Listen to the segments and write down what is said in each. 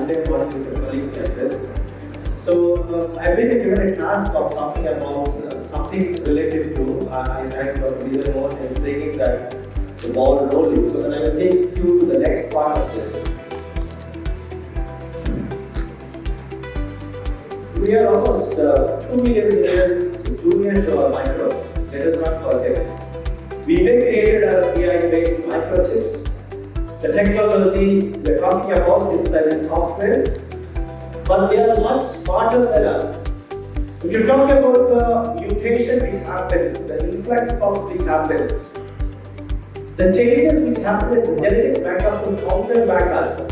Sunday morning with the colleagues like this. So I've been given a task of talking about something related to, I thank Dr. Mohan is taking that the ball rolling. So then I will take you to the next part of this. We are almost 2 million years junior to our microbes. Let us not forget. We even created our AI-based microchips. The technology we are talking about sits in softwares, but they are much smarter than us. If you talk about the mutation which happens, the influx forms which happens, the changes which happen in the genetic makeup of counter backers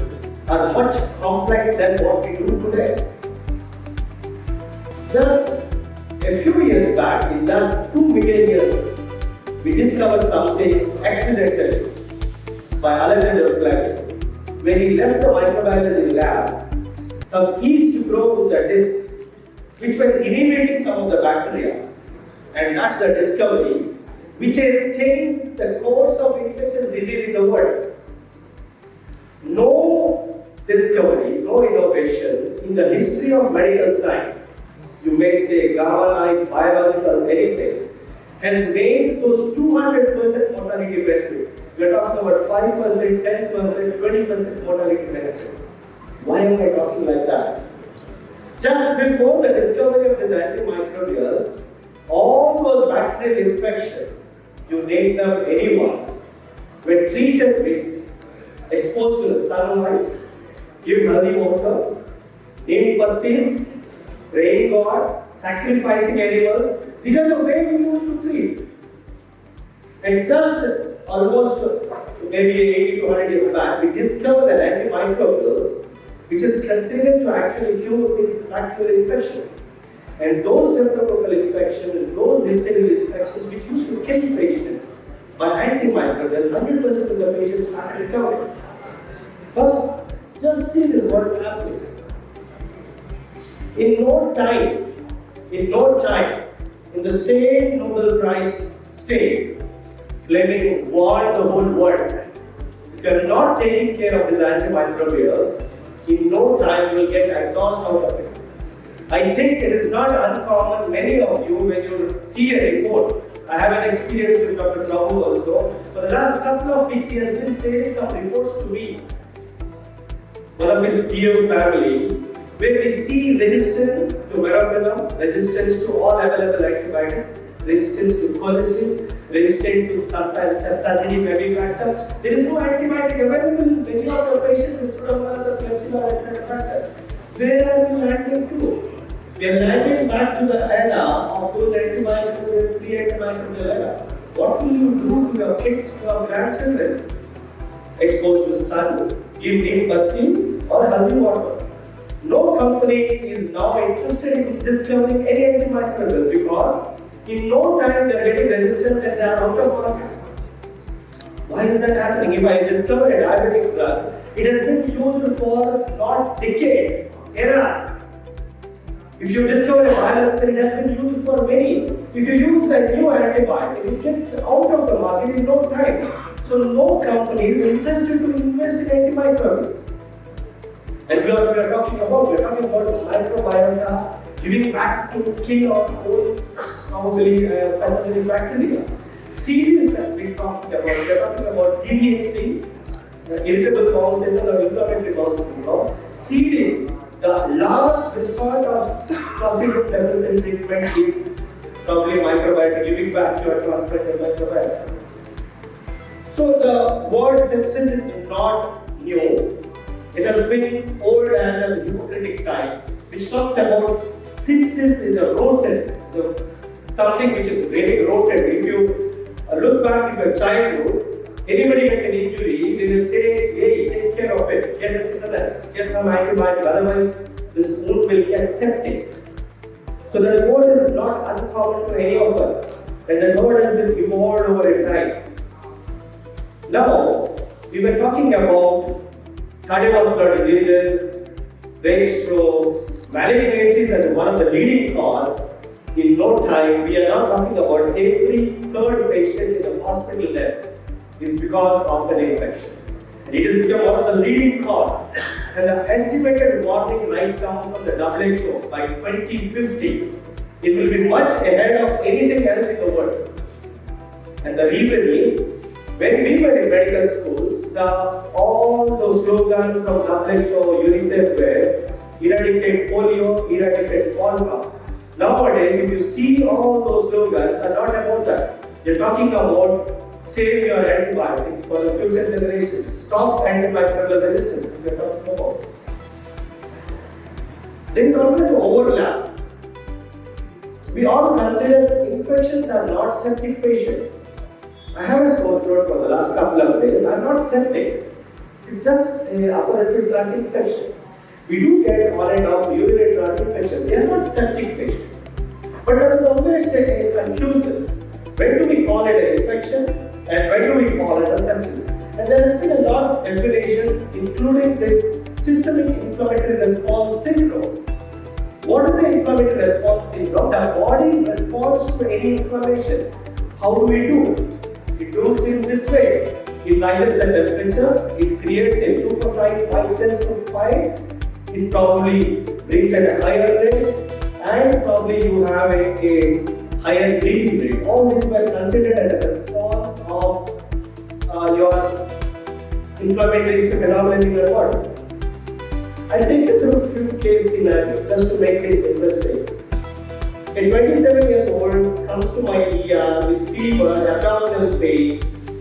are much complex than what we do today. Just a few years back, in that 2 million years, we discovered something accidentally by Alexander Fleming. When he left the microbiology lab, some yeast to grow with the discs, which were inhibiting some of the bacteria. And that's the discovery which has changed the course of infectious disease in the world. No discovery, no innovation in the history of medical science, you may say gamma knife, biological, anything, has made those 200% mortality benefit. We are talking about 5%, 10%, 20% mortality benefit. Why am I talking like that? Just before the discovery of these antimicrobials, all those bacterial infections, you name them anyone, were treated with exposed to the sunlight, give healthy water, neem pattis, praying God, sacrificing animals. These are the way we used to treat. And just almost maybe 80 to 100 years back, we discovered an antimicrobial which is considered to actually cure these bacterial infections. And those streptococcal infections and those diphtheria infections which used to kill patients by antimicrobial, 100% of the patients started recovering. First, just see this what happening. In no time, in the same Nobel Prize stage, Fleming warned the whole world. If you are not taking care of these antimicrobials, in no time you will get exhaust out of it. I think it is not uncommon, many of you, when you see a report, I have an experience with Dr. Prabhu also. For the last couple of weeks, he has been sending some reports to me, one of his dear family, where we see resistance to meropenem, resistance to all available antibiotics, resistance to colistin, resistant to sometimes septagenic heavy factors. There is no antibiotic available in many of the patients with pseudomonas or klebsiella resistant factor. Where are we landing to? We are landing back to the era of those antimicrobial, pre-antimicrobial era. What will you do to your kids, to your grandchildren? Exposed to sun, give neem patthi or healthy water. No company is now interested in discovering any antimicrobial because in no time they are getting resistance and they are out of market. Why is that happening? If I discover a diabetic drug, it has been used for not decades, eras. If you discover a virus, then it has been used for many. If you use a new antibiotic, it gets out of the market in no time. So no company is interested to invest in antimicrobials. And we are talking about microbiota giving back to kill or whole probably pathogenic bacteria. Series that we are talking about GVHD, irritable bowel syndrome or inflammatory bowel syndrome. Series, the last resort of clostridium deficient treatment is probably microbiota, giving back to your transplanted microbiota. So the word sepsis is not new. It has been old as a Hippocratic time, which talks about sepsis is a rodent, so something which is very rodent. If you look back to your childhood, anybody gets an injury, they will say, hey, take care of it, get it to the nest, get some antibiotic, otherwise this wound will get septic. So the word is not uncommon to any of us, and the word has been evolved over a time. Now, we were talking about cardiovascular diseases, brain strokes, malignancies as one of the leading cause. In no time, we are now talking about every third patient in the hospital death is because of an infection. And it has become one of the leading cause. And the estimated warning right now from the WHO by 2050, it will be much ahead of anything else in the world. And the reason is, when we were in medical schools, all those slogans from WHO, UNICEF were eradicate polio, eradicate smallpox. Nowadays, if you see all those slogans are not about that. They're talking about save your antibiotics for the future generations. Stop antimicrobial resistance. We're talking about. There is always an overlap. We all consider infections are not septic patients. I have a sore throat for the last couple of days. I'm not septic. It's just an upper respiratory tract infection. We do get on and off urinary tract infection. They are not septic patients. But there is always a confusion. When do we call it an infection and when do we call it a sepsis? And there has been a lot of definitions, including this systemic inflammatory response syndrome. What is the inflammatory response syndrome? The body responds to any inflammation. How do we do? It goes in this way. It rises the temperature, it creates a leukocyte white cells to fight, it probably breathes at a higher rate, and probably you have a higher bleeding rate. All these were considered as a response of your inflammatory phenomenon in your body. I'll take you through a few case scenarios just to make things interesting. A 27 years old comes to my ER with fever, abdominal pain,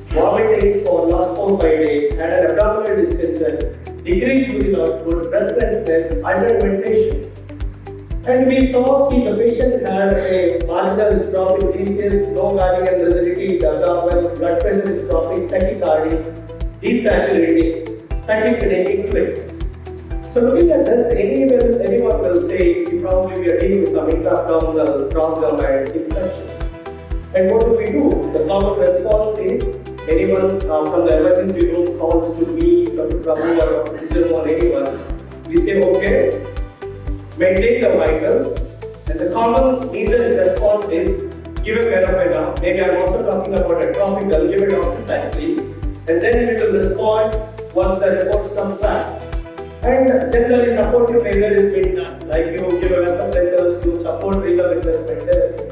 vomiting for last 4-5 days, had an abdominal distension, decreased urine output, breathlessness, hyperventilation. And we saw that the patient had a marginal drop in GCS, low cardiac rigidity in the abdomen, blood pressure is dropping, tachycardia, desaturating, tachypneic quick. So looking at this, anyone will say probably we are dealing with some intra-abdominal problem and infection. And what do? The common response is anyone from the emergency room calls to me, Dr. Prabhu or Dr. Kumar or anyone. We say okay, maintain the vitals, and the common reason response is give a verapena. Maybe I'm also talking about a topical, give it oxycycline, and then it will respond once the report comes back. And generally supportive measure is being done, like you give a vasopressors to support renal replacement therapy.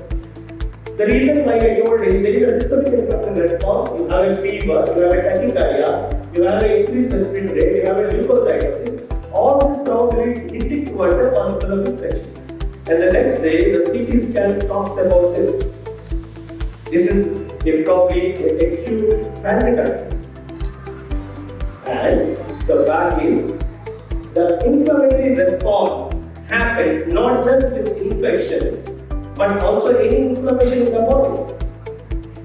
The reason why I told is there is a systemic inflammatory response. You have a fever, you have a tachycardia, you have an increased respiratory rate, you have a leukocytosis. All this probably hinting towards a possible infection. And the next day, the CT scan talks about this. This is probably an acute pancreatitis. And the back is the inflammatory response happens not just with infections, but also any inflammation in the body.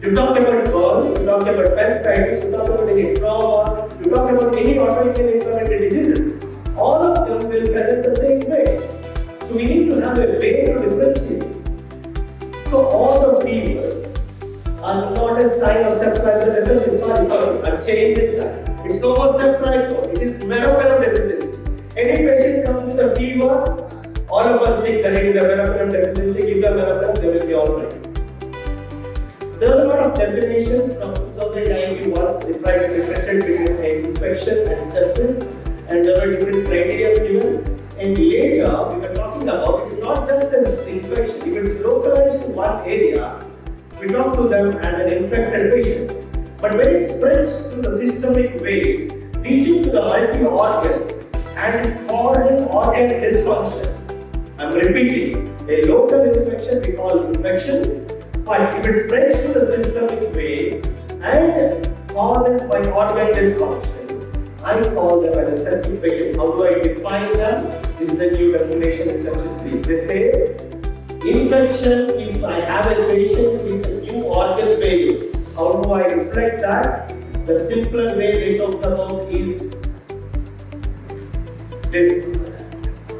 You talk about burns, you talk about pancreatitis, you talk about any trauma, you talk about any autoimmune inflammatory diseases. All of them will present the same way. So we need to have a way to differentiate. So all the fevers are not a sign of septal deficiency. Sorry, I'm changing that. It's no more septal, it is meropenem deficiency. Any patient comes with a fever, all of us think that it is a meropenem deficiency, give them meropenem, they will be alright. There are a lot of definitions from 2091, they tried to differentiate between infection and sepsis, and there were different criteria given. And later, we were talking about it is not just an infection, if it is localized to one area, we talk to them as an infected patient. But when it spreads to the systemic way, reaching to the multi-organs, and causing organ dysfunction. I'm repeating, a local infection we call infection, but if it spreads to the systemic way and causes by organ dysfunction, I call them as a septic patient. How do I define them? This is a new definition in sepsis 3. They say, infection if I have a patient with a new organ failure. How do I reflect that? The simpler way they talked about is this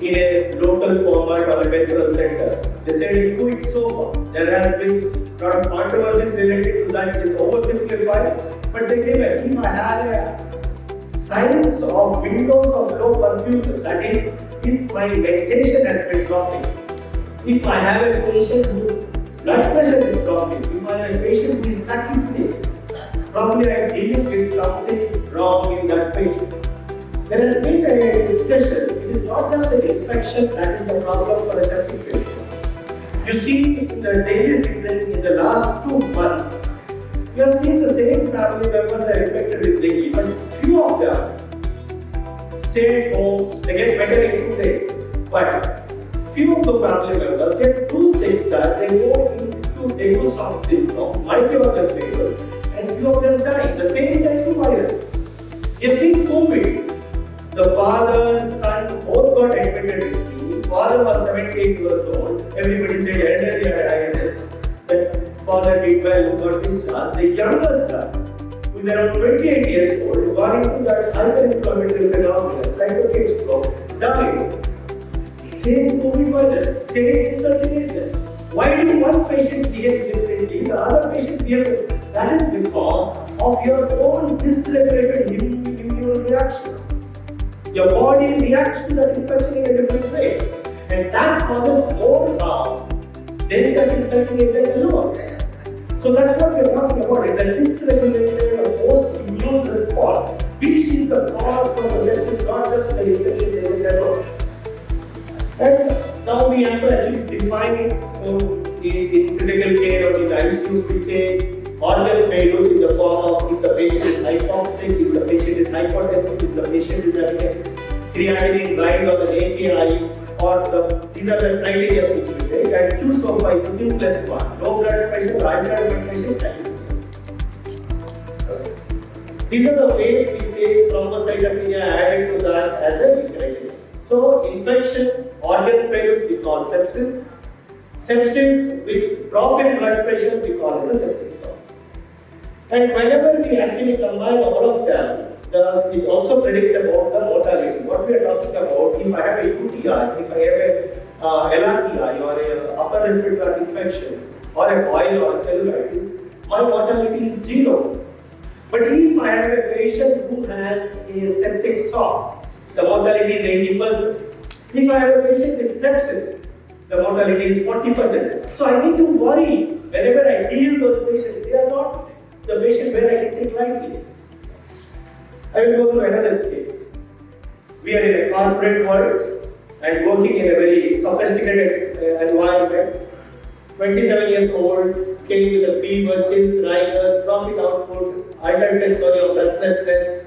in a local format or a referral center. They said it quick so far. There has been a lot of controversies related to that. It's oversimplified, but they give it. If I have a signs of windows of low perfusion, that is, if my medication has been dropping, if I have a patient whose blood pressure is dropping, if I have a patient who is tachypneic, probably I am dealing with something wrong in that patient. There has been a discussion. It is not just an infection that is the problem for a septic patient. You see, in the daily season, in the last 2 months, you have seen the same family members are infected with dengue, but few of them stay at home, they get better in 2 days. But few of the family members get too sick that they go into dengue some symptoms, might be of them fatal, and few of them die. The same dengue virus. You have seen COVID. The father and son both got admitted with me. Father was 78 years old. Everybody said elderly had this. The father did well, got discharged. The younger son, who is around 28 years old, got into that hyperinflammatory phenomenon, cytokine stroke, died. Same COVID virus, same insultation. Why do one patient behave differently, the other patient behave differently? That is because of your own dysregulated immune reactions. Your body reacts to that infection in a different way, and that causes more harm than that infection agent alone. So that's what we are talking about. It's a dysregulated post-immune response, which is the cause for the sepsis, not just the infection agent alone. And now we have to actually define it. So in critical care or in ICUs, we say organ failure in the form of if the patient is hypoxic, if the patient is hypotensive, if the patient is having a creatinine rise of an AKI, or these are the criteria which we take. And Q-SOFA is the simplest one. Low blood pressure, high blood pressure, these are the ways we say thrombocytopenia added to that as a criteria. So infection, organ failures we call sepsis. Sepsis with drop in blood pressure we call it a septic shock. And whenever we actually combine all of them, it also predicts about the mortality. What we are talking about, if I have a UTI, if I have a LRTI or a upper respiratory tract infection or a boil or a cellulitis, my mortality is 0. But if I have a patient who has a septic shock, the mortality is 80%. If I have a patient with sepsis, the mortality is 40%. So I need to worry whenever I deal with those patients. They are not the patient where I can take lightly. I will go through another case. We are in a corporate world and working in a very sophisticated environment. 27 years old, came with a fever, chills, rigors, tropic output, altered sensory of breathlessness.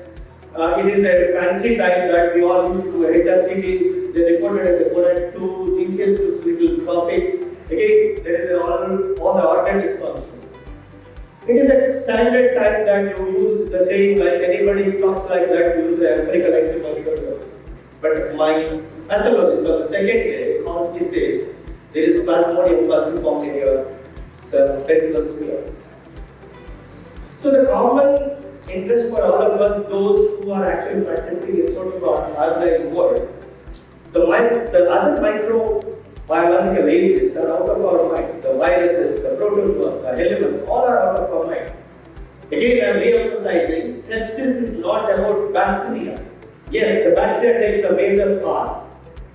It is a fancy time that we all used to do HRCT. They reported as a current 2, GCS looks little tropic. Again, there is all the organ dysfunctions. It is a standard time that you use the same, like anybody talks like that, you use a empirical antibiotic. But my pathologist on the second day calls me, says, there is plasmodium falciparum in your peripheral sphere. So the common interest for all of us, those who are actually practicing in sort of organized world, the other microbiological agents are out of our mind. The viruses, the protozoa, the elements, all are out of our mind. Again, I am re-emphasizing, sepsis is not about bacteria. Yes, the bacteria takes the major part,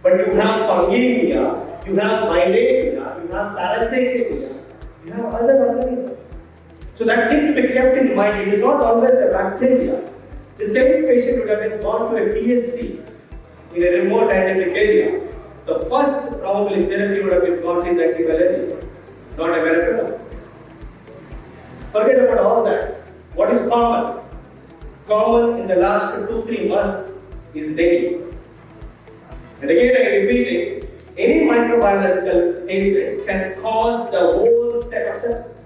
but you have fungemia, you have malaria, you have thalassemia, you have other organisms. So that need to be kept in mind. It is not always a bacteria. The same patient would have been gone to a PSC in a remote endemic area. The first probably therapy would have been gone is antimalarial, not a marathon. Forget about all that. What is common? Common in the last 2-3 months is dengue. And again I am repeating, any microbiological agent can cause the whole set of sepsis.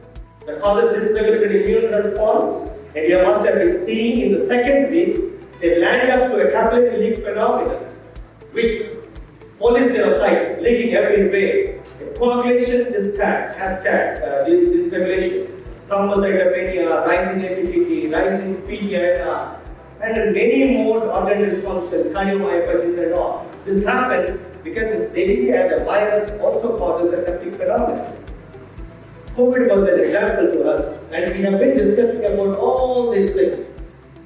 That causes dysregulated immune response, and you must have been seeing in the second week, they land up to a capillary leak phenomenon with polyserocytes leaking everywhere, coagulation cascade, dysregulation, thrombocytopenia, rising APTT, rising PDIR, and many more organ dysfunction, cardiomyopathies and all. This happens because dengue as a virus also causes a septic phenomenon. COVID was an example to us, and we have been discussing about all these things.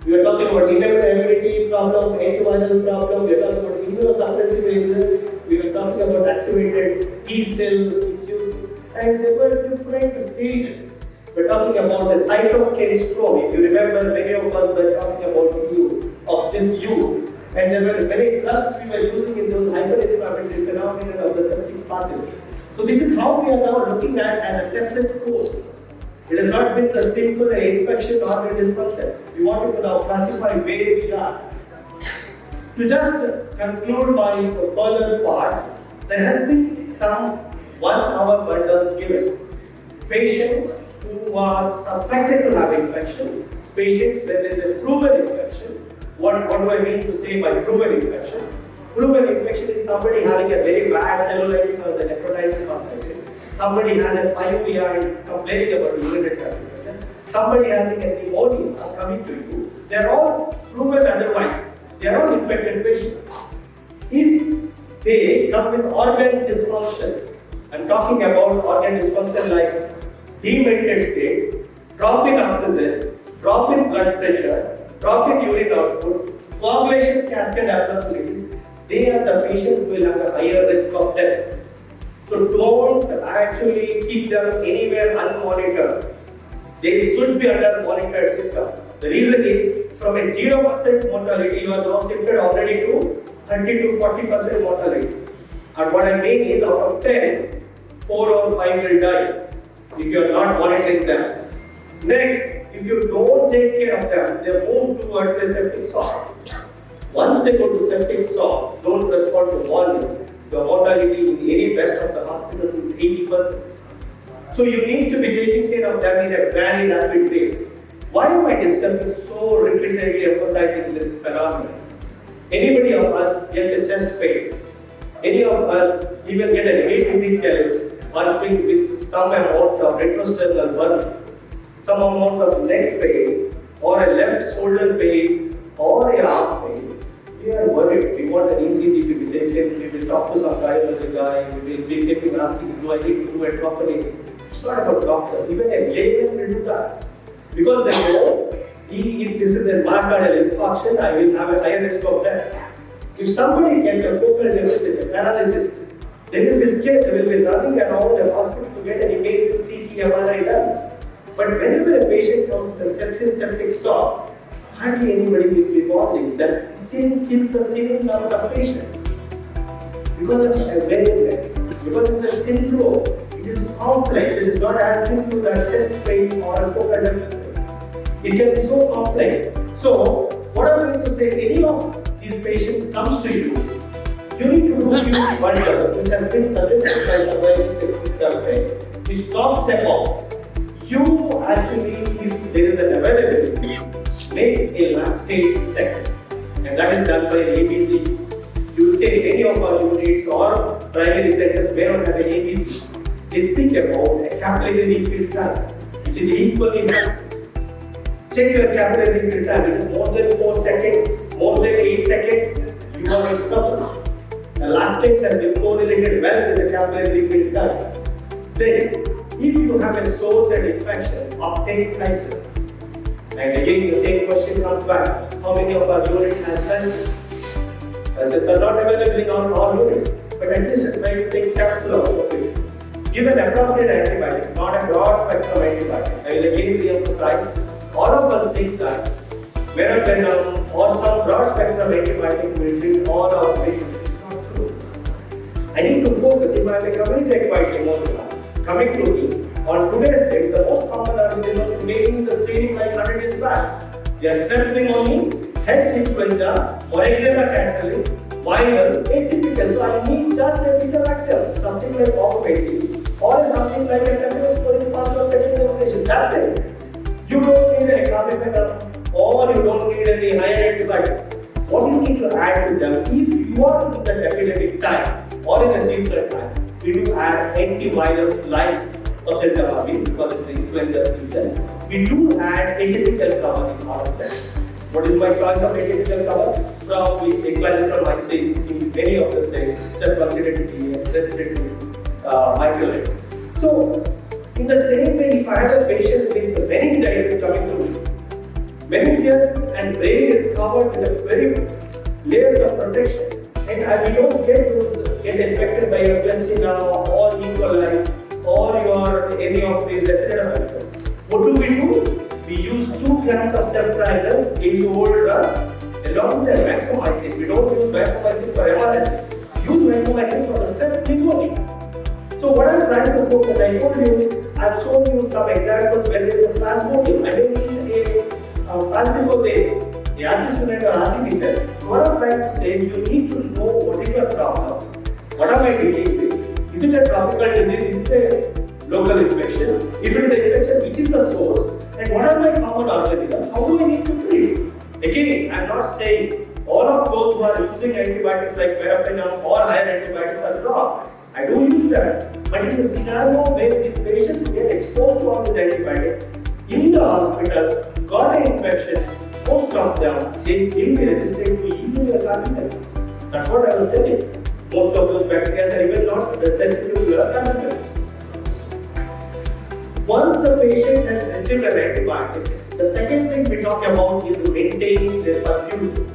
We were talking about immunity problem, antiviral problem, we were talking about immunosuppressive agents, we were talking about activated T cell issues, and there were different stages. We were talking about the cytokine storm. If you remember, many of us were talking about this And there were many drugs we were using in those hyperinflammatory phenomena of the septic pathway. So this is how we are now looking at as a sepsis course. It has not been a simple infection or a dysfunction. We wanted to now classify where we are. To just conclude my further part, there has been some 1 hour bundles given. Patients who are suspected to have infection, patients where there is a proven infection. What do I mean to say by proven infection? Proven infection is somebody having a very bad cellulitis or the necrotizing fasciitis. Somebody has a pyorrhea and complaining about urinary tract infection. Somebody having a pneumonia coming to you. They are all proven otherwise. They are all infected patients. If they come with organ dysfunction, I'm talking about organ dysfunction like demented state, drop in oxygen, drop in blood pressure, drop in urine output, coagulation cascade abnormalities, they are the patient who will have a higher risk of death. So don't actually keep them anywhere unmonitored. They should be under monitored system. The reason is from a 0% mortality, you are now shifted already to 30 to 40% mortality. And what I mean is out of 10, 4 or 5 will die if you are not monitoring them. Next, if you don't take care of them, they move towards a septic shock. Once they go to septic shock, don't respond to warning. The mortality in any best of the hospitals is 80%. So you need to be taking care of them in a very rapid way. Why am I discussing so repeatedly emphasizing this phenomenon? Anybody of us gets a chest pain. Any of us even get an atypical burping with some amount of retrosternal burning, some amount of neck pain, or a left shoulder pain, or a arm pain. We are worried. We want an ECG to be taken. We will talk to some cardiology guy. We will be taking asking, do I need to do it properly? It's not about doctors. Even a layman will do that. Because they know, if this is a myocardial infarction, I will have a higher risk of death. If somebody gets a focal deficit, a paralysis, they will be scared. They will be running around the hospital to get an invasive CT, MRI done. But whenever a patient comes with a sepsis, septic shock, hardly anybody will be bothering that it kills the same number of patients. Because of awareness, because it's a syndrome, it is complex. It is not as simple as chest pain or a focal deficit. It can be so complex. So, what I'm going to say, any of these patients comes to you, you need to do a few wonders, which has been suggested by surviving sepsis campaign, which talks about you actually, if there is an availability, make a lactate check, and that is done by ABC. You will say any of our units or primary centers may not have an ABC. They speak about a capillary refill time, which is equally important. Check your capillary refill time. It is more than 4 seconds, more than 8 seconds, you are in trouble. The lactates have been correlated well with the capillary refill time. Then, if you have a source and infection, uptake crisis. And again, the same question comes back. How many of our units has crisis? Crisis are not available in all units, but at least try to take sample of it. Give an appropriate antibiotic, not a broad spectrum antibiotic. I will again re-emphasize. All of us think that meropenem or some broad spectrum antibiotic will treat all our patients. It's not true. I need to focus. If I have a community acquired pneumonia coming to me, on today's date, the most common organisms remain the same like 100 years back. They are strep pneumonia, head influenza, Moraxella catarrhalis, viral, atypical. So I need just a beta vector, something like oxygen, or something like a cephalosporin first or second generation. That's it. You don't need a carbapenem or you don't need any higher antibiotics. What you need to add to them, if you are in the epidemic time or in a seasonal time, we do add antivirals like oseltamivir because it's the influenza season. We do add atypical cover in all of them. What is my choice of atypical cover? Probably equalizithromycin in many of the states, which are considered to be a respiratory microlide. So, in the same way, if I have a patient with meningitis coming to me, meninges and brain is covered with a very layers of protection, and we don't get infected by your Klebsiella or E. coli or your any of these acetaminophen. What do? We use 2 grams of ceftriaxone, age-old drug, along with the vancomycin. We don't use vancomycin for MRSA. Use vancomycin for the strep pneumonia. So what I'm trying to focus, I told you, I've shown you some examples where there is a plasmodium. I don't need a fanciful thing, the antisunate or artificial. What I'm trying to say, you need to know what is your problem. What am I dealing with? Is it a tropical disease? Is it a local infection? If it is an infection, which is the source? And what are my common organisms? How do I need to treat? Again, I'm not saying all of those who are using antibiotics like verapamil or higher antibiotics are wrong. I do use that. But in the scenario where these patients get exposed to all these antibiotics in the hospital, got an infection, most of them, they will be resistant to even your family. That's what I was telling. Most of those bacteria are even not sensitive to your family. Once the patient has received an antibiotic, the second thing we talk about is maintaining their perfusion.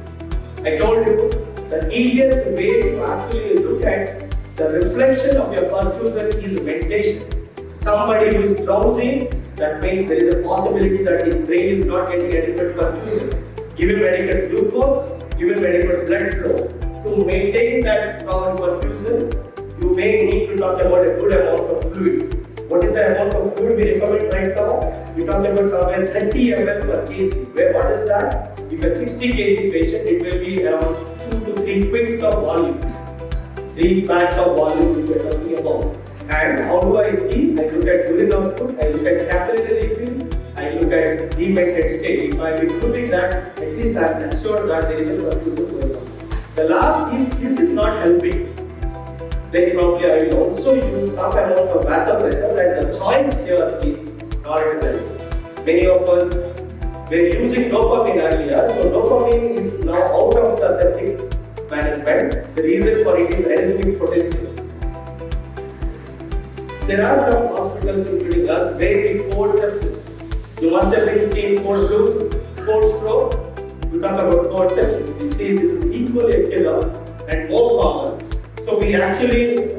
I told you the easiest way to actually look at the reflection of your perfusion is ventilation. Somebody who is drowsy, that means there is a possibility that his brain is not getting adequate perfusion. Give him adequate glucose, give him adequate blood flow. To maintain that perfusion, you may need to talk about a good amount of fluid. What is the amount of fluid we recommend right now? We talk about somewhere 30 ml per kg. Where what is that? If a 60 kg patient, it will be around 2 to 3 pints of volume. 3 bags of volume which we are talking about. And how do I see? I look at urine output, I look at capillary refill, I look at demented state. If I am improving that, at least I am assured that there is a perfusion going on. The last, if this is not helping, then probably I will also use some amount of vasopressor, and the choice here is noradrenaline. Many of us were using dopamine earlier, so dopamine is now out of the septic management. The reason for it is arrhythmic potencies. There are some hospitals including us where we code sepsis. You must have been seeing code blues, code stroke. We talk about code sepsis. We see this is equally a killer and more common. So we actually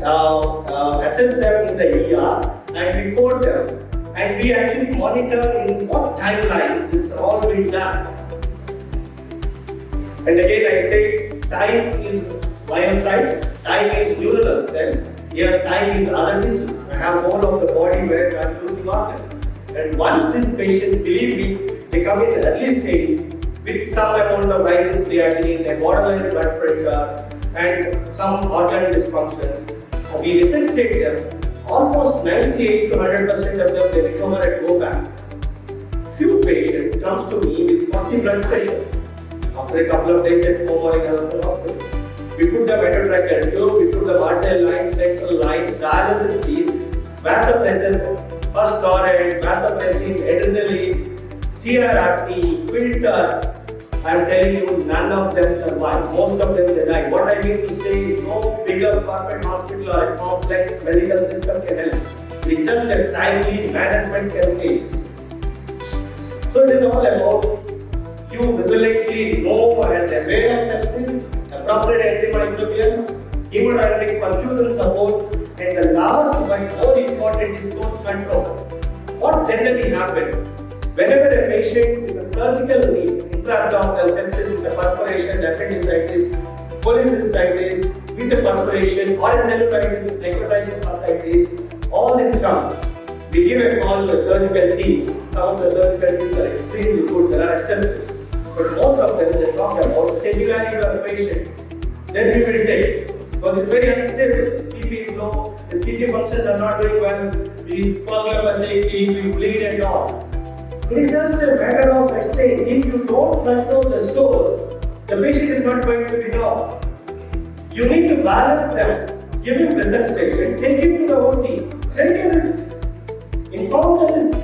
assess them in the ER and we code them. And we actually monitor in what timeline this is all being done. And again I say time is myocytes, time is neuronal cells, here time is other tissues. I have whole of the body where I am losing organs. And once these patients, believe me, they come in early stage with some amount of rising creatinine and borderline blood pressure and some organ dysfunctions. We resuscitate them. Almost 98 to 100% of them they recover and go back. Few patients comes to me with 40 blood pressure. After a couple of days at home or in another hospital, we put the metotractor tube, we put the arterial line, central line, dialysis seat, vasopressors, first torrent, vasopressin, adrenaline, CRRT, filters. I am telling you, none of them survive. Most of them they die. What I mean to say, no bigger corporate hospital or a complex medical system can help. With just a timely management can change. So it is all about you vigilantly know and aware of sepsis, appropriate antimicrobial, hemodynamic perfusion support, and the last but more important is source control. What generally happens? Whenever a patient with a surgical need, intra-abdominal sepsis with a perforation, appendicitis, cholecystitis with a perforation, or a cellulitis with necrotizing fasciitis, all this comes. We give a call to the surgical team. Some of the surgical teams are extremely good, there are exceptions. But most of them, they talk about stabilizing the patient. Then we will take. Because it's very unstable. BP is low, his kidney functions are not doing well, he is coagulopathic, he will bleed and all. It is just a matter of exchange. If you don't control the source, the patient is not going to be normal. You need to balance them. Give him resuscitation, take him to the OT, take a risk, inform the risk.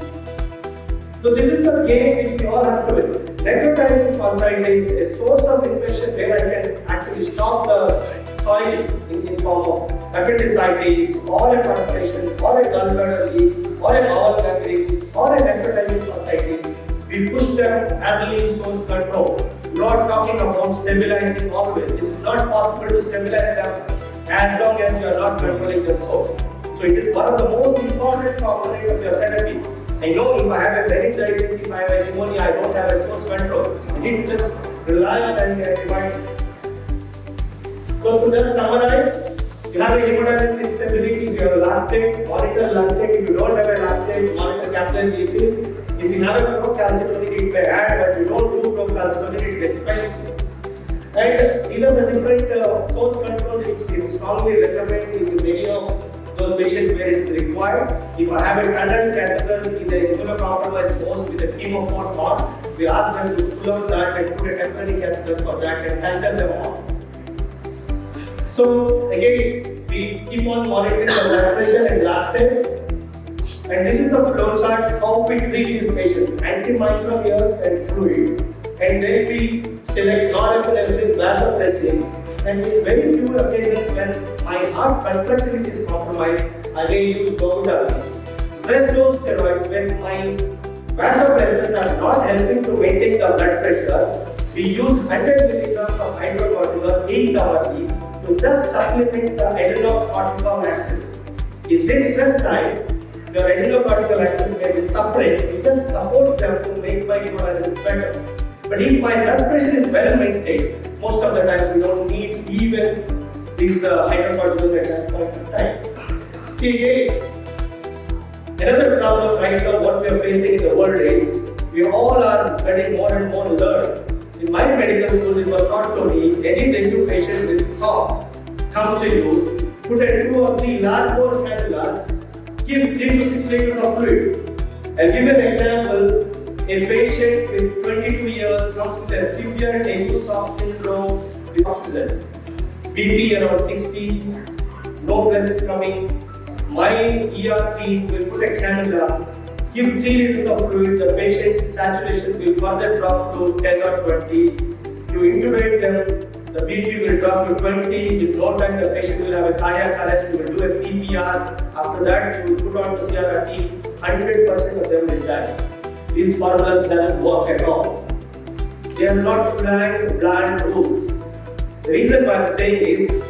So this is the game which we all have to win. Necrotizing fasciitis is a source of infection where I can actually stop the soil in form of appendicitis, or a perforation, or a gallbladder leak, or a bowel gangrene, or a necrotizing fasciitis. We push them early source control. We are not talking about stabilizing always. It is not possible to stabilize them as long as you are not controlling the source. So it is one of the most important components of your therapy. I know if I have a meningitis, if I have a pneumonia, I don't have a source control. I need to just rely on antibiotics. So to just summarize, you have a hemodynamic instability, if you have a lactate, monitor lactate. If you don't have a lactate, monitor capillary leakage. If you have a procalcitonin, it may add, but you don't do procalcitonin, it is expensive. And these are the different source controls which we strongly recommend in many of those patients where it is required. If I have a tunnel catheter in the immunocompromised host with a chemo port, we ask them to pull out that and put a temporary catheter for that and cancel them off. So again, we keep on monitoring the blood pressure and lactate. And this is the flow chart how we treat these patients, antimicrobials and fluids. And then we select non-epileptic vasopressin. And in very few occasions when my heart contractility is compromised, I may use Diabetologist. Stress dose steroids when my vasopressors are not helping to maintain the blood pressure, we use 100 milligrams of hydrocortisone 8 hourly to just supplement the adrenocortical axis. In this stress times, your adrenocortical axis may be suppressed. It just supports them to make my hemodynamics better. But if my blood pressure is well maintained, most of the time we don't need even these hydrocortisone at that point of time. See again, another problem right now what we are facing in the world is we all are getting more and more learned. In my medical school, it was taught to me any dengue patient with SOP comes to you, put a 2 or 3 large bore cannulas, give 3 to 6 liters of fluid. I'll give an example. A patient with 22 years comes with a severe dengue SOP syndrome with oxygen. BP around 60, no breath coming. My ER team will put a cannula, give 3 liters of fluid, the patient's saturation will further drop to 10 or 20. You intubate them, the BP will drop to 20. In no time, the patient will have a cardiac arrest. You will do a CPR. After that, you will put on to CRRT. 100% of them will die. These formulas doesn't work at all. They are not bland rules. The reason why I'm saying is,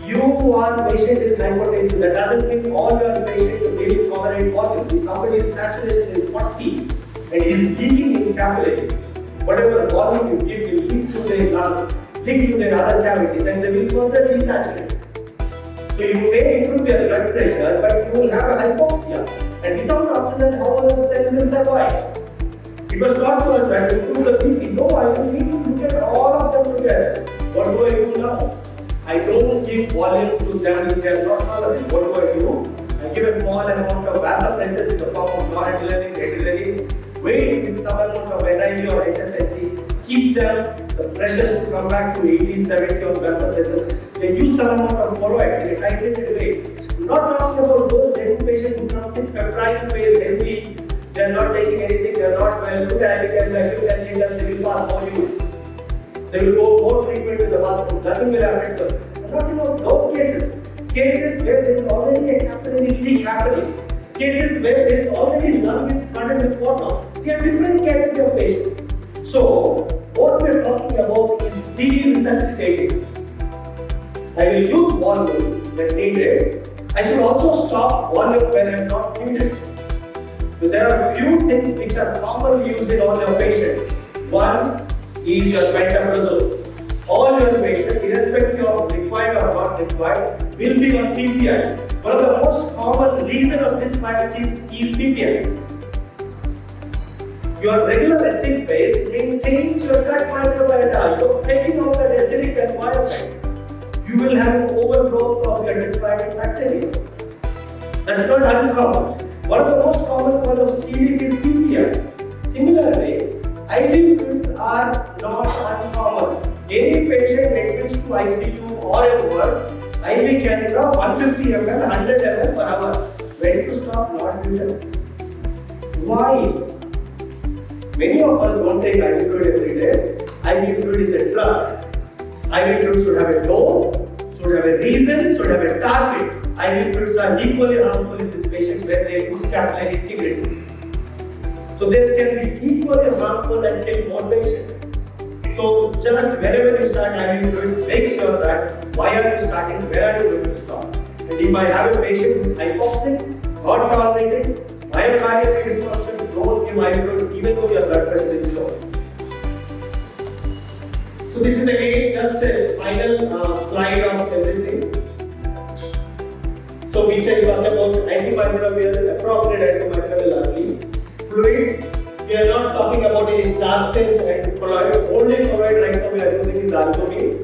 you are patient is hypertension. That doesn't mean all your patients will really tolerate volume. If somebody's saturation is 40 and is leaking in capillaries, whatever volume you give will leak to their lungs, leak to their other cavities, and they will further desaturate. So you may improve your blood pressure, but you will have a hypoxia. And without oxygen, how will the cell will survive? It was taught to us that to improve the BP. No, I will need to look at all of them together. What do I do now? I don't give volume to them if they are not tolerant. What do? I give a small amount of vasopressors in the form of noradrenaline, adrenaline, wait with some amount of NIV or HFNC, keep them, the pressures to come back to 80, 70 of vasopressors. They use some amount of fluoxetine in a titrated way. I'm not talking about those dengue patients who comes in febrile phase, heavy, they are not taking anything, they are not well, good and they will pass more you. They will go more frequent to the bathroom, nothing will happen to them. I'm talking about those cases where there is already a capillary leak happening, cases where there is already lung is flooded with water. They are different category of patients. So, what we are talking about is de-resuscitating. I will use volume when needed. I should also stop volume when I am not needed. So there are few things which are commonly used in all your patients. One is your pantoprazole. All your patients, irrespective of required or not required, will be on PPI. One of the most common reason of this virus is PPI. Your regular acid base maintains your gut microbiota. You're taking out that acidic environment. You will have an overgrowth of your dysbiotic bacteria. That's not uncommon. One of the most common cause of C. diff is PPI. Similarly, IV fluids are not uncommon. Any patient admits to ICU or a ward, IV cannula 150 ml, 100 ml per hour. When to stop? Not given. Why? Many of us don't take IV fluid every day. IV fluid is a drug. IV fluid should have a dose, should have a reason, should have a target. IV fluids are equally harmful in this patient when they lose capillary integrity. So this can be equally harmful and kill more patients. So just whenever you start IV fluids, make sure that why are you starting, where are you going to stop. And if I have a patient who is hypoxic, not tolerating, myocardial dysfunction, don't give ibuprofen even though your blood pressure is low. So this is again just a final slide of everything. So we talked about antimicrobial, appropriate antimicrobial only. Fluids, we are not talking about any starches and colloids. Only colloid right now we are using is albumin.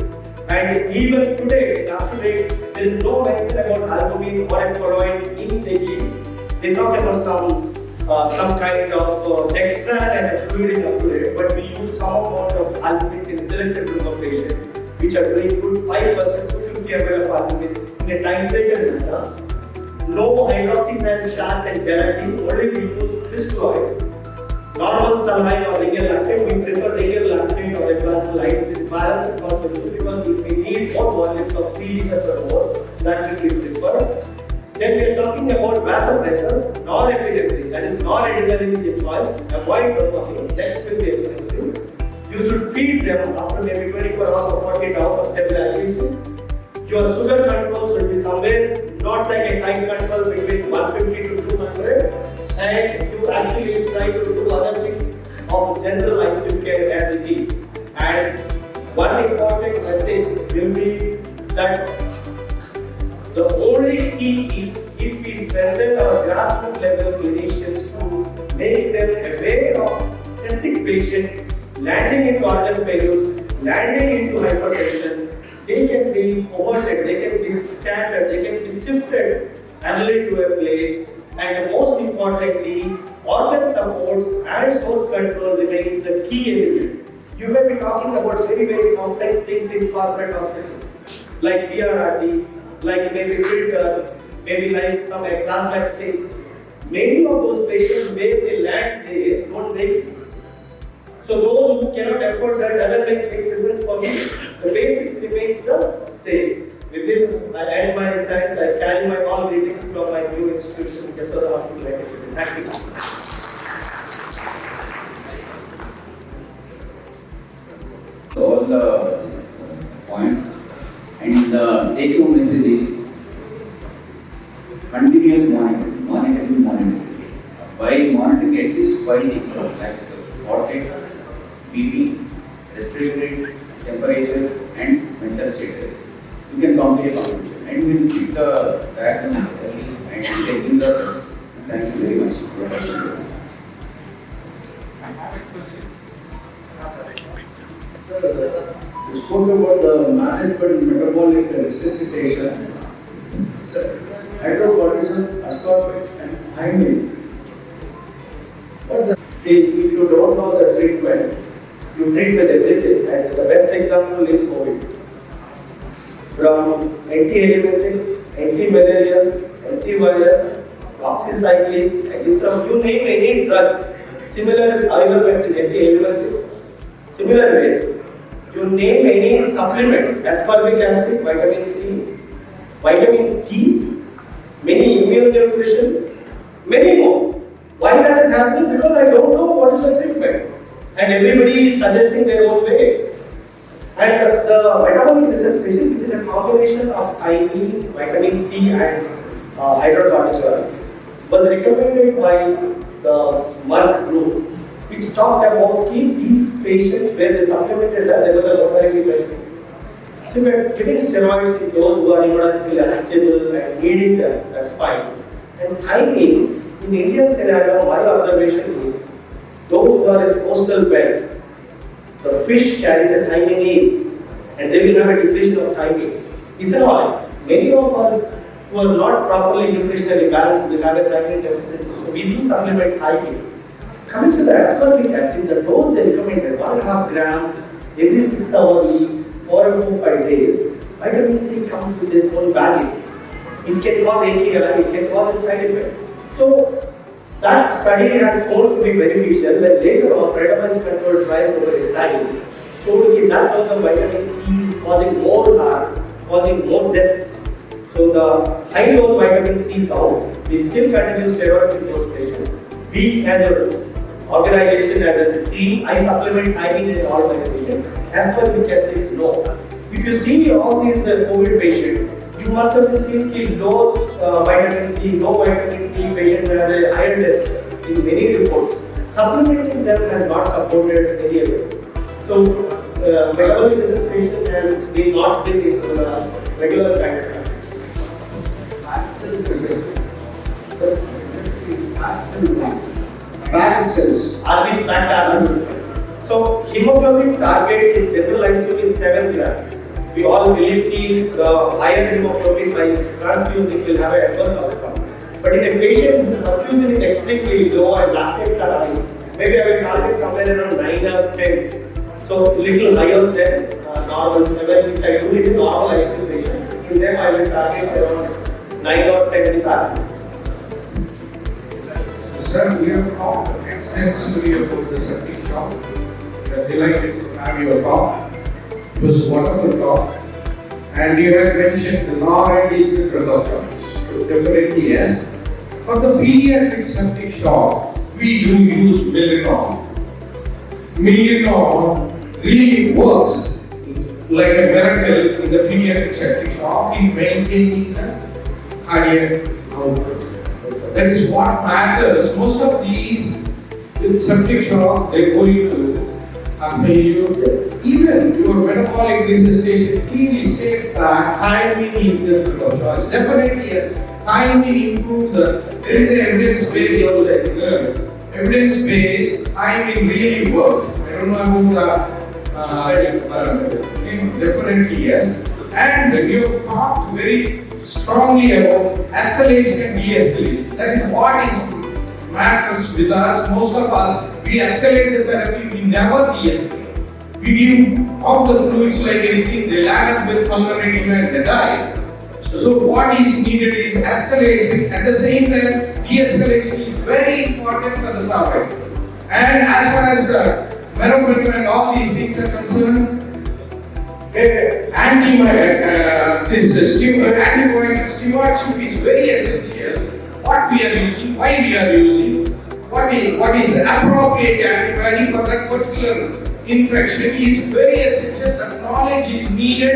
And even today, up to date, there is no mention about albumin or a colloid in Delhi. They talk about some kind of dextran and a fluid in up to date, but we use some amount of albumin in selected group of patients, which are doing good 5% to 50 ml of albumin in a titrated manner. No hydroxyethyl starch and gelatin, only we use crystalloids. Normal saline or regular lactate, we prefer regular lactate or a plasma light, which is balanced for solution, because if we need more volumes of 3 liters or more, that will be preferred. Then we are talking about vasopressors, non-epinephrine, that is non-adrenaline in the choice, avoid dopamine, next will be epinephrine. You should feed them after maybe 24 hours or 48 hours of stabilization. Your sugar control should be somewhere, not like a tight control between 150 to 200, and you actually try to do other things of general ICU care as it is. And one important message will be that the only key is if we strengthen our grassroots level clinicians to make them aware of septic patient landing into organ failures, landing into hypertension. They can be converted, they can be scattered, they can be shifted annually to a place, and most importantly, organ supports and source control remain the key element. You may be talking about very, very complex things in corporate hospitals, like CRRT, like maybe filters, maybe like some plasma exchange. Many of those patients, where they land, they don't make it. So those who cannot afford that doesn't make a big difference for me. The basics remains the same. With this, I end my thanks. I carry my all greetings from my new institution, Yasoda Hospital. Thank you. All the points, and the take-home message is continuous monitoring. By monitoring at least 5 things like heart rate, BP, respiratory rate, temperature, and mental status, you can come to a conclusion, and we will keep the diagnosis early and taking the test. Thank you very much. I have a question. You spoke about the management metabolic resuscitation, hydrocortisone, ascorbate, and thymine. What's that? See, if you don't know the treatment, you treat with everything. And the best example is COVID. From anti-helminthics, anti-malarials, antivirals, doxycycline, azithromycin, you name any drug, similar ivermectin, anti-helminthics, similar way. You name any supplements, ascorbic acid, vitamin C, vitamin E, many immunonutrients, many more. Why that is happening? Because I don't know what is the treatment. And everybody is suggesting their own way. And the metabolic resuscitation, which is a combination of thiamine, vitamin C, and hydrocortisone, was recommended by the Merck group, which talked about these patients where they supplemented that there was a mortality benefit. So we are giving steroids in those who are immunologically unstable and needing them, that's fine. And thiamine, in Indian scenario, my observation is those who are in coastal belt, the fish carries a thiaminase and they will have a depletion of thiamine. Ethanols, many of us who are not properly nutritionally balanced will have a thiamine deficiency, so we do supplement thiamine. Coming to the ascorbic acid, the dose they recommended 1.5 grams every 6 hours, 4 or 5 days. Vitamin C comes with its own baggage. It can cause AKI, it can cause a side effect. So that study has shown to be beneficial, when later on randomized controlled trials over a time showed that dose of vitamin C is causing more harm, causing more deaths. So the high dose vitamin C is out. We still continue steroids in those patients. We as an organization, as a team, I supplement thiamine in all my patients. Ascorbic acid, no. If you see all these COVID patients, you must have been seeing low vitamin C, low vitamin D patients who have a iron deficiency. in many reports. Supplementing them has not supported any of it. So, metabolic resuscitation has been not been in regular standard. Back cells. RBC back RBC. So hemoglobin target in general ICU is 7 grams. We all believe the higher hemoglobin by transfusing will have an adverse outcome. But in a patient whose perfusion is extremely low and lactates are high, maybe I will target somewhere around 9 or 10. So little higher than normal 7, which I do in normal ICU patient. In them I will target around 9 or 10 with RBCs. Sir, we have talked extensively about the septic shock. We are delighted to have your talk. It was a wonderful talk. And you have mentioned the NORAD is the drug of choice. Definitely yes. For the pediatric septic shock, we do use Mylenol. Mylenol really works like a miracle in the pediatric septic shock in maintaining the cardiac output. That is what matters. Most of these with septic shock, they go into a failure. Even your metabolic resuscitation clearly states that thiamine is the drug of choice. Definitely, thiamine improves there is an evidence-based thiamine really works. I don't know about definitely yes. And you talked very strongly about escalation and de-escalation. That is what is matters with us. Most of us, we escalate the therapy, we never de-escalate. We give all the fluids like anything, they land up with pulmonary edema and they die. So what is needed is escalation. At the same time, de-escalation is very important for the survival. And as far as the meropenem and all these things are concerned, antibiotic stewardship is very essential. What we are using, why we are using, what is the appropriate antibiotic for that particular infection is very essential. The knowledge is needed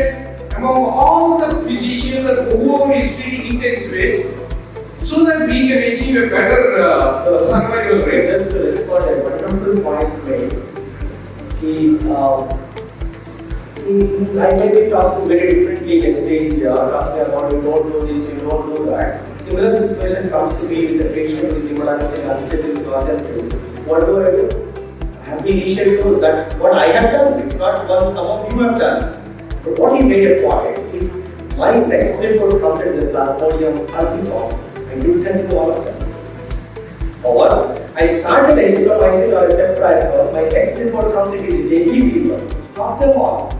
among all the physicians who is treating intense ways, so that we can achieve a better survival rate. Just to respond a wonderful point made. I may be talking very differently in stage here, talking about you don't do this, you don't do that. Similar situation comes to me with a patient who is hemodynamically unstable with organ failure. What do? I have been initially told that what I have done, it's not what some of you have done. But what he made a point is my next report comes in the plasmodium falciform and discontinue all of them. Or I started azithromycin or ceftriaxone, my next report comes in with dengue fever. Stop them all.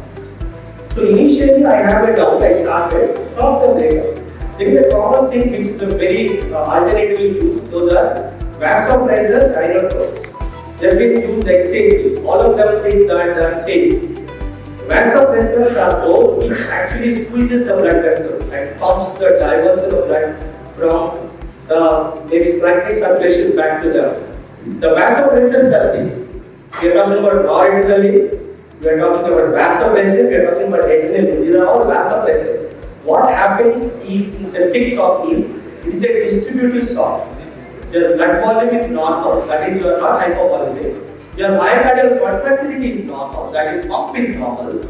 So initially I have a doubt, I started, stop them later. There is a common thing which is a very alternatively used, those are vasopressors, inotropes. They have been used extensively. All of them think that they are safe. Vasopressors are those which actually squeezes the blood vessel and pumps the diversion of blood from the maybe stagnant circulation back to the vasopressors are this. We are talking about noradrenaline. We are talking about vasopressin, we are talking about adrenaline. These are all vasopressors. What happens is in septic shock is it is a distributive shock. Your blood volume is normal, that is you are not hypovolemic. Your myocardial contractility is normal, that is pump is normal.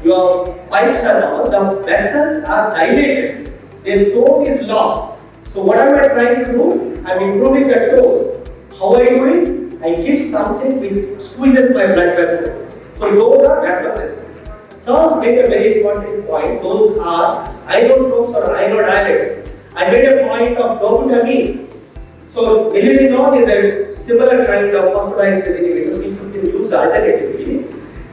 Your pipes are normal, the vessels are dilated. Their tone is lost. So what am I trying to do? I am improving the tone. How I do it? I give something which squeezes my blood vessel. So those are vasopressors. Sars made a very important point. Those are inotropes or inodilators. I made a point of dobutamine. So Mylenol is a similar kind of phosphatase inhibitor which has been used alternatively.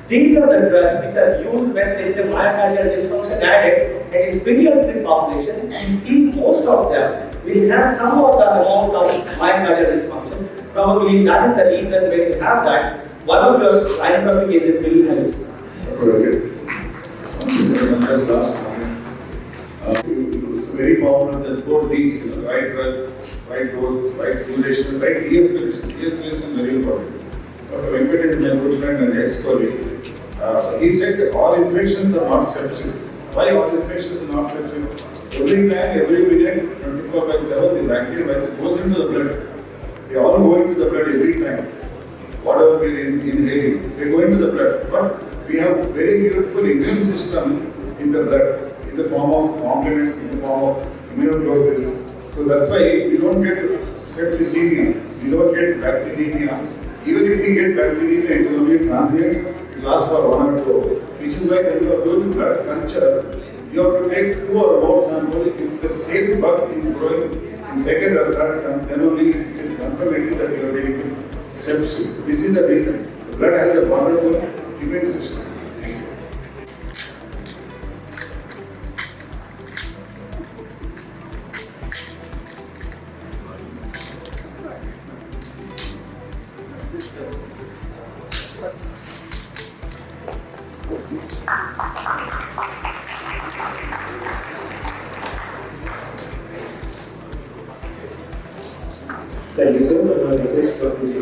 These are the drugs which are used when there is a myocardial dysfunction added, and in pediatric population, we see most of them will have some of the amount of myocardial dysfunction. Probably that is the reason when you have that. One of your inotropic agents will help. Just last comment. It's very common that 4 Ds, right drug, right dose, right duration, right de-escalation. De-escalation is very important. Dr. Venkata is my good friend and ex-colleague. He said all infections are not sepsis. Why all infections are not sepsis? Every time, every minute, 24/7, the bacteria virus goes into the blood. They all go into the blood every time. Whatever we are inhaling, they go into the blood. But we have a very beautiful immune system in the blood, in the form of complements, in the form of immunoglobulins. So that's why we don't get septicemia, we don't get bacteremia. Even if we get bacteremia, it will be transient, it lasts for 1 or 2 hours. Which is why when you are doing blood culture, you have to take 2 or more samples. If the same bug is growing in second or third sample, then only it is confirmatory that you are getting sepsis. This is the reason. The blood has a wonderful immune system. Thank you. Thank you, sir. I request Dr. J.